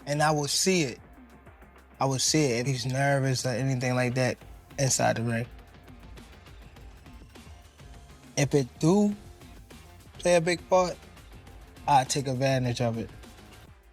and I would see it. I would see it if he's nervous or anything like that inside the ring. If it do play a big part, I take advantage of it.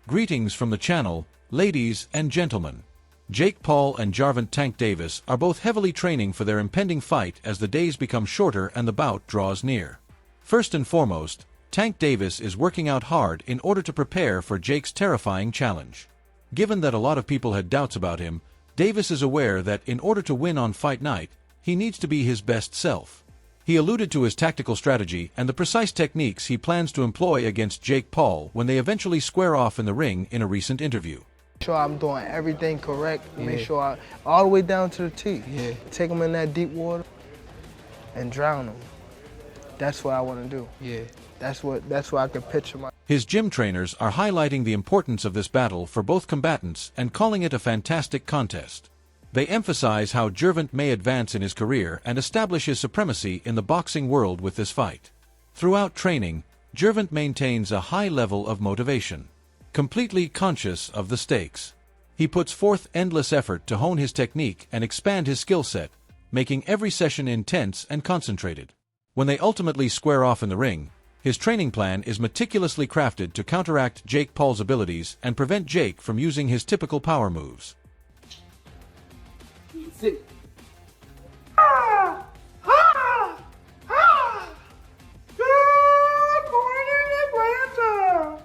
Greetings from the channel, ladies and gentlemen. Jake Paul and Gervonta Tank Davis are both heavily training for their impending fight as the days become shorter and the bout draws near. First and foremost, Tank Davis is working out hard in order to prepare for Jake's terrifying challenge. Given that a lot of people had doubts about him, Davis is aware that in order to win on fight night, he needs to be his best self. He alluded to his tactical strategy and the precise techniques he plans to employ against Jake Paul when they eventually square off in the ring in a recent interview. Make sure I'm doing everything correct. Make sure I, all the way down to the teeth. Take them in that deep water and drown them. That's what I want to do. That's what I can picture my. His gym trainers are highlighting the importance of this battle for both combatants and calling it a fantastic contest. They emphasize how Gervonta may advance in his career and establish his supremacy in the boxing world with this fight. Throughout training, Gervonta maintains a high level of motivation, completely conscious of the stakes. He puts forth endless effort to hone his technique and expand his skill set, making every session intense and concentrated. When they ultimately square off in the ring, his training plan is meticulously crafted to counteract Jake Paul's abilities and prevent Jake from using his typical power moves. Good morning, Atlanta!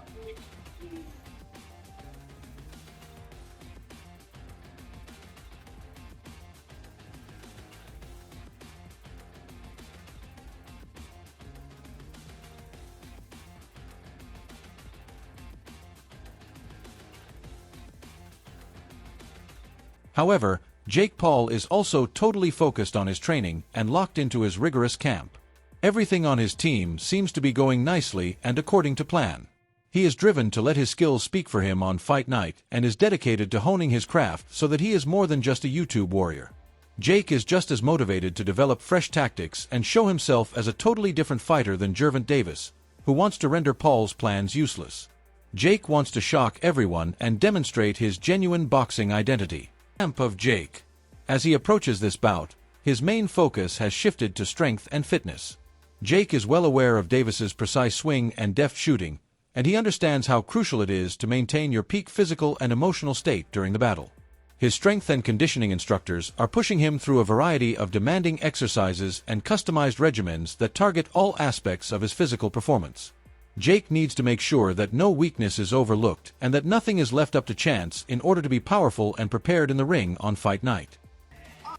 However, Jake Paul is also totally focused on his training and locked into his rigorous camp. Everything on his team seems to be going nicely and according to plan. He is driven to let his skills speak for him on fight night and is dedicated to honing his craft so that he is more than just a YouTube warrior. Jake is just as motivated to develop fresh tactics and show himself as a totally different fighter than Gervonta Davis, who wants to render Paul's plans useless. Jake wants to shock everyone and demonstrate his genuine boxing identity. Camp of Jake. As he approaches this bout, his main focus has shifted to strength and fitness. Jake is well aware of Davis's precise swing and deft shooting, and he understands how crucial it is to maintain your peak physical and emotional state during the battle. His strength and conditioning instructors are pushing him through a variety of demanding exercises and customized regimens that target all aspects of his physical performance. Jake needs to make sure that no weakness is overlooked and that nothing is left up to chance in order to be powerful and prepared in the ring on fight night.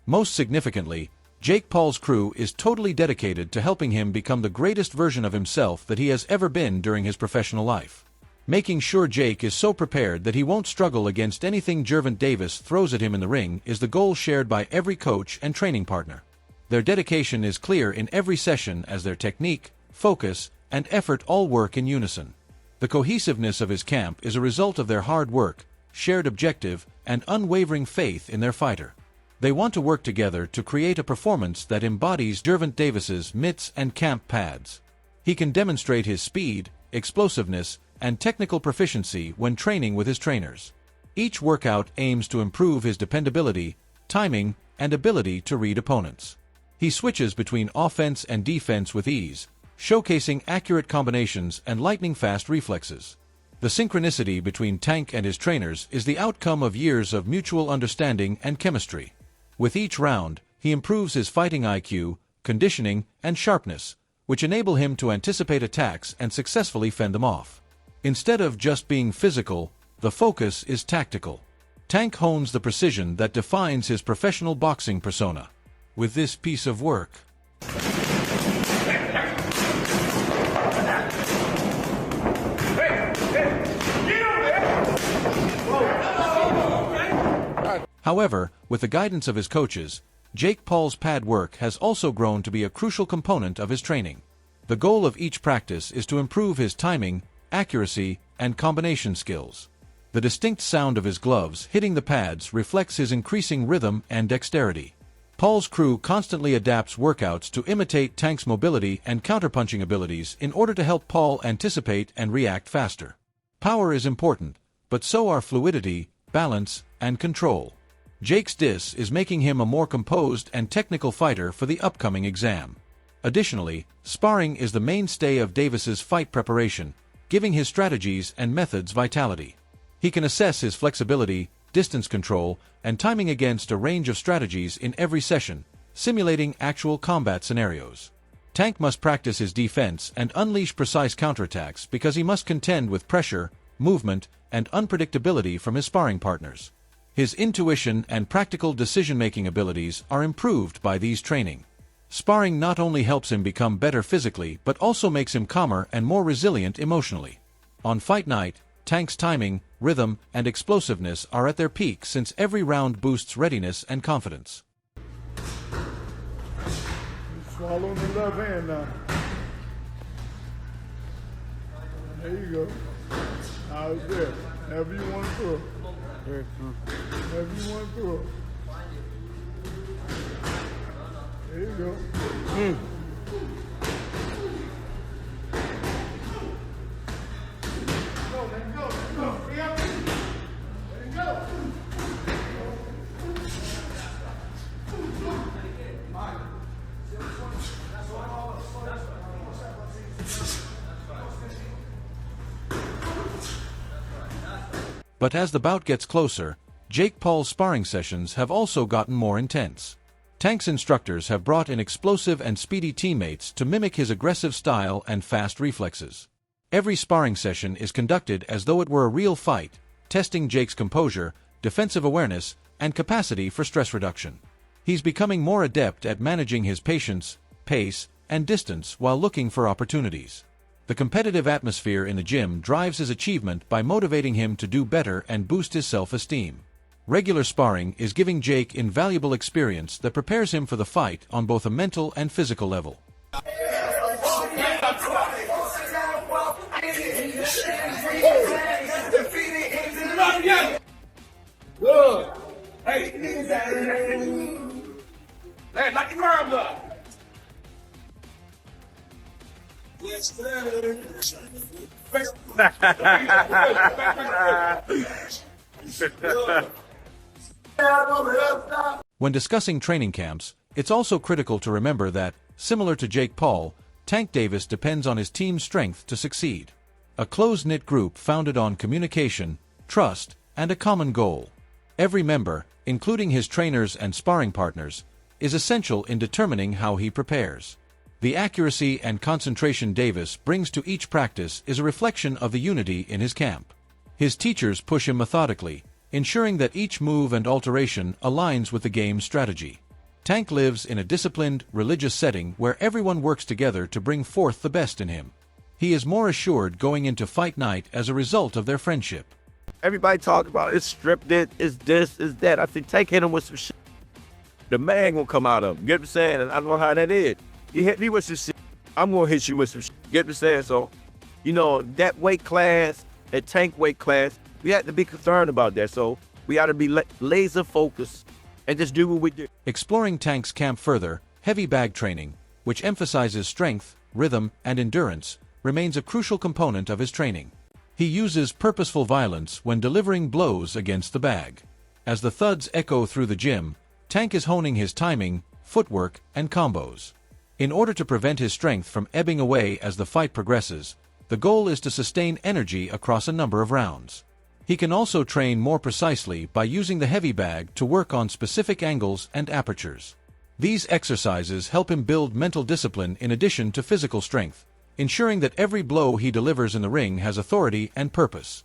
Most significantly, Jake Paul's crew is totally dedicated to helping him become the greatest version of himself that he has ever been during his professional life. Making sure Jake is so prepared that he won't struggle against anything Gervonta Davis throws at him in the ring is the goal shared by every coach and training partner. Their dedication is clear in every session as their technique, focus, and effort all work in unison. The cohesiveness of his camp is a result of their hard work, shared objective, and unwavering faith in their fighter. They want to work together to create a performance that embodies Gervonta Davis's mitts and camp pads. He can demonstrate his speed, explosiveness, and technical proficiency when training with his trainers. Each workout aims to improve his dependability, timing, and ability to read opponents. He switches between offense and defense with ease, showcasing accurate combinations and lightning-fast reflexes. The synchronicity between Tank and his trainers is the outcome of years of mutual understanding and chemistry. With each round, he improves his fighting IQ, conditioning, and sharpness, which enable him to anticipate attacks and successfully fend them off. Instead of just being physical, the focus is tactical. Tank hones the precision that defines his professional boxing persona. With this piece of work, however, with the guidance of his coaches, Jake Paul's pad work has also grown to be a crucial component of his training. The goal of each practice is to improve his timing, accuracy, and combination skills. The distinct sound of his gloves hitting the pads reflects his increasing rhythm and dexterity. Paul's crew constantly adapts workouts to imitate Tank's mobility and counterpunching abilities in order to help Paul anticipate and react faster. Power is important, but so are fluidity, balance, and control. Jake's diss is making him a more composed and technical fighter for the upcoming exam. Additionally, sparring is the mainstay of Davis's fight preparation, giving his strategies and methods vitality. He can assess his flexibility, distance control, and timing against a range of strategies in every session, simulating actual combat scenarios. Tank must practice his defense and unleash precise counterattacks because he must contend with pressure, movement, and unpredictability from his sparring partners. His intuition and practical decision-making abilities are improved by these training. Sparring not only helps him become better physically but also makes him calmer and more resilient emotionally. On fight night, Tank's timing, rhythm, and explosiveness are at their peak since every round boosts readiness and confidence. Swallow in the left hand now. There you go. Now it's there. Whenever you want to throw it. Whenever you want to throw it. There you go. Go, let go, let go. Free up. Let go. But as the bout gets closer, Jake Paul's sparring sessions have also gotten more intense. Tank's instructors have brought in explosive and speedy teammates to mimic his aggressive style and fast reflexes. Every sparring session is conducted as though it were a real fight, testing Jake's composure, defensive awareness, and capacity for stress reduction. He's becoming more adept at managing his patience, pace, and distance while looking for opportunities. The competitive atmosphere in the gym drives his achievement by motivating him to do better and boost his self-esteem. Regular sparring is giving Jake invaluable experience that prepares him for the fight on both a mental and physical level. Good. Hey, knock your arms up. When discussing training camps, it's also critical to remember that, similar to Jake Paul, Tank Davis depends on his team's strength to succeed. A close-knit group founded on communication, trust, and a common goal. Every member, including his trainers and sparring partners, is essential in determining how he prepares. The accuracy and concentration Davis brings to each practice is a reflection of the unity in his camp. His teachers push him methodically, ensuring that each move and alteration aligns with the game's strategy. Tank lives in a disciplined, religious setting where everyone works together to bring forth the best in him. He is more assured going into fight night as a result of their friendship. Everybody talk about it's stripped, it's this, it's that. I think Tank hit him with some shit. The man gonna come out of him. Get what I'm saying? And I know how that is. You hit me with some shit, I'm gonna hit you with some shit. Get what I'm saying? So, that weight class, that Tank weight class, we have to be concerned about that. So we ought to be laser focused and just do what we do. Exploring Tank's camp further, heavy bag training, which emphasizes strength, rhythm, and endurance, remains a crucial component of his training. He uses purposeful violence when delivering blows against the bag. As the thuds echo through the gym, Tank is honing his timing, footwork, and combos. In order to prevent his strength from ebbing away as the fight progresses, the goal is to sustain energy across a number of rounds. He can also train more precisely by using the heavy bag to work on specific angles and apertures. These exercises help him build mental discipline in addition to physical strength, ensuring that every blow he delivers in the ring has authority and purpose.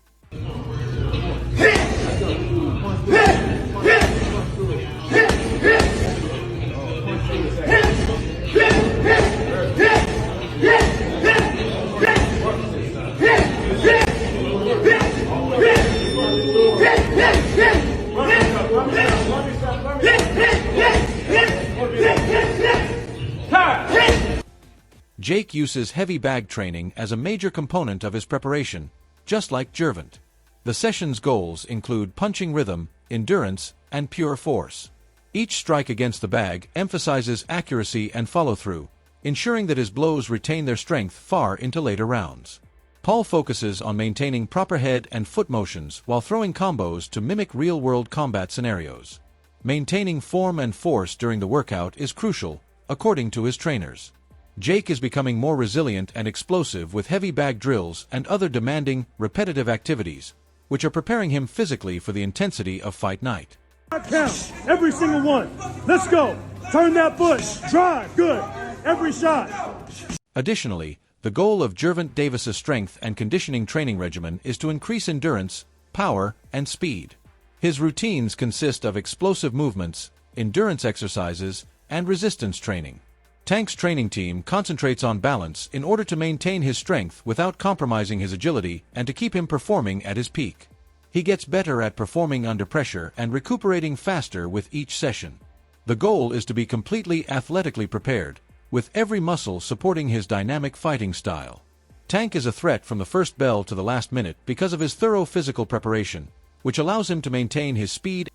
Jake uses heavy bag training as a major component of his preparation, just like Gervonta. The session's goals include punching rhythm, endurance, and pure force. Each strike against the bag emphasizes accuracy and follow-through, ensuring that his blows retain their strength far into later rounds. Paul focuses on maintaining proper head and foot motions while throwing combos to mimic real-world combat scenarios. Maintaining form and force during the workout is crucial, according to his trainers. Jake is becoming more resilient and explosive with heavy bag drills and other demanding, repetitive activities, which are preparing him physically for the intensity of fight night. Count, every single one. Let's go. Turn that foot. Drive. Good. Every shot. Additionally, the goal of Gervonta Davis's strength and conditioning training regimen is to increase endurance, power, and speed. His routines consist of explosive movements, endurance exercises, and resistance training. Tank's training team concentrates on balance in order to maintain his strength without compromising his agility and to keep him performing at his peak. He gets better at performing under pressure and recuperating faster with each session. The goal is to be completely athletically prepared, with every muscle supporting his dynamic fighting style. Tank is a threat from the first bell to the last minute because of his thorough physical preparation, which allows him to maintain his speed